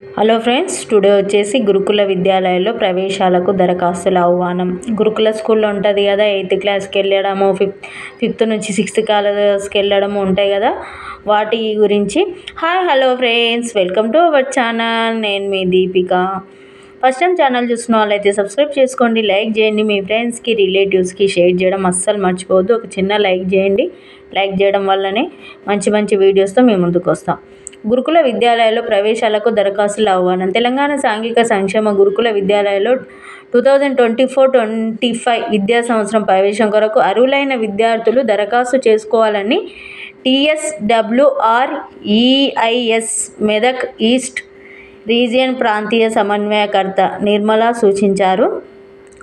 Hello friends, today వచ్చేసి గురుకుల విద్యాలయాల్లో ప్రవేశాలకు దరఖాస్తుల ఆహ్వానం. గురుకుల స్కూల్లో ఉంటుంది కదా, 8th క్లాస్కి వెళ్ళడము, ఫిఫ్త్ నుంచి 6th క్లాస్కి వెళ్ళడము ఉంటాయి కదా, వాటి గురించి. Hello friends, welcome to our channel. నేను మీ దీపిక. ఫస్ట్ టైం ఛానల్ చూసిన వాళ్ళైతే సబ్స్క్రైబ్ చేసుకోండి, లైక్ చేయండి, మీ ఫ్రెండ్స్కి రిలేటివ్స్కి షేర్ చేయడం అస్సలు మర్చిపోవద్దు. ఒక చిన్న లైక్ చేయండి. లైక్ చేయడం వల్లనే మంచి మంచి వీడియోస్తో మేము ముందుకు వస్తాం. గురుకుల విద్యాలయాల్లో ప్రవేశాలకు దరఖాస్తుల ఆహ్వానం. తెలంగాణ సాంఘిక సంక్షేమ గురుకుల విద్యాలయాల్లో 2024-25 విద్యా సంవత్సరం ప్రవేశం కొరకు అర్హులైన విద్యార్థులు దరఖాస్తు చేసుకోవాలని TSWR-EIS మెదక్ ఈస్ట్ రీజియన్ ప్రాంతీయ సమన్వయకర్త నిర్మల సూచించారు.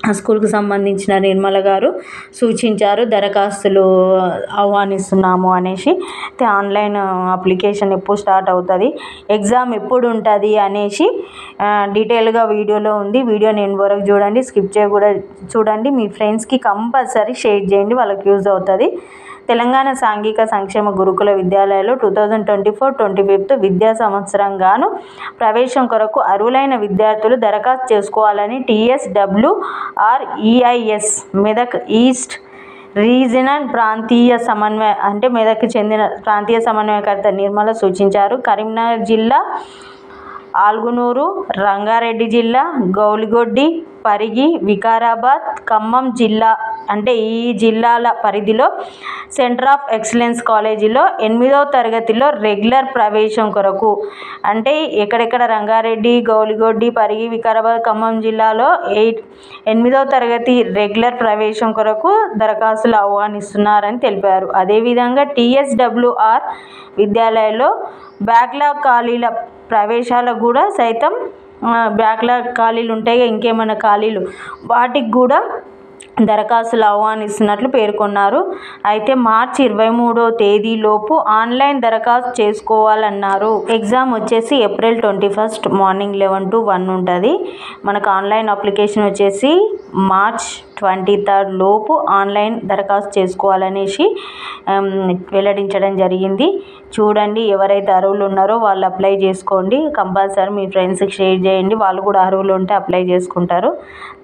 ఆ స్కూల్కి సంబంధించిన నిర్మల గారు సూచించారు. దరఖాస్తులు ఆహ్వానిస్తున్నాము అనేసి. ఆన్లైన్ అప్లికేషన్ ఎప్పుడు స్టార్ట్ అవుతుంది, ఎగ్జామ్ ఎప్పుడు ఉంటుంది అనేసి డీటెయిల్గా వీడియోలో ఉంది. వీడియోని ఎండ్ వరకు చూడండి, స్కిప్ చేయకూడా చూడండి. మీ ఫ్రెండ్స్కి కంపల్సరీ షేర్ చేయండి, వాళ్ళకి యూజ్ అవుతుంది. తెలంగాణ సాంఘిక సంక్షేమ గురుకుల విద్యాలయాల్లో 2024-25 విద్యా సంవత్సరంగాను ప్రవేశం కొరకు అర్హులైన విద్యార్థులు దరఖాస్తు చేసుకోవాలని TSWR-EIS మెదక్ ఈస్ట్ రీజనల్ ప్రాంతీయ మెదక్కి చెందిన ప్రాంతీయ సమన్వయకర్త నిర్మల సూచించారు. కరీంనగర్ జిల్లా, ఆల్గునూరు, రంగారెడ్డి జిల్లా, గౌలిగొడ్డి, పరిగి, వికారాబాద్, ఖమ్మం జిల్లా ఈ జిల్లాల పరిధిలో సెంటర్ ఆఫ్ ఎక్సలెన్స్ కాలేజీలో 8వ తరగతిలో రెగ్యులర్ ప్రవేశం కొరకు ఎక్కడెక్కడ రంగారెడ్డి, గౌలిగొడ్డి, పరిగి, వికారాబాద్, ఖమ్మం జిల్లాలో 8వ తరగతి రెగ్యులర్ ప్రవేశం కొరకు దరఖాస్తులు ఆహ్వానిస్తున్నారని తెలిపారు. అదేవిధంగా TSWR విద్యాలయాల్లో బ్యాక్లాగ్ ఖాళీల ప్రవేశాలకు కూడా సైతం బ్యాక్లాగ్ ఖాళీలు ఉంటాయి, ఇంకేమైనా ఖాళీలు, వాటికి కూడా దరఖాస్తులు ఆహ్వానిస్తున్నట్లు పేర్కొన్నారు. అయితే మార్చి 23వ తేదీలోపు ఆన్లైన్ దరఖాస్తు చేసుకోవాలన్నారు. ఎగ్జామ్ వచ్చేసి ఏప్రిల్ 21 మార్నింగ్ 11 to 1 ఉంటుంది. మనకు ఆన్లైన్ అప్లికేషన్ వచ్చేసి మార్చ్ 23 లోపు ఆన్లైన్ దరఖాస్తు చేసుకోవాలనేసి వెల్లడించడం జరిగింది. చూడండి, ఎవరైతే అర్హులు ఉన్నారో వాళ్ళు అప్లై చేసుకోండి. కంపల్సరీ మీ ఫ్రెండ్స్కి షేర్ చేయండి, వాళ్ళు కూడా అర్హులు ఉంటే అప్లై చేసుకుంటారు.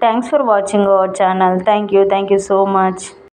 Thanks for watching our channel. Thank you so much.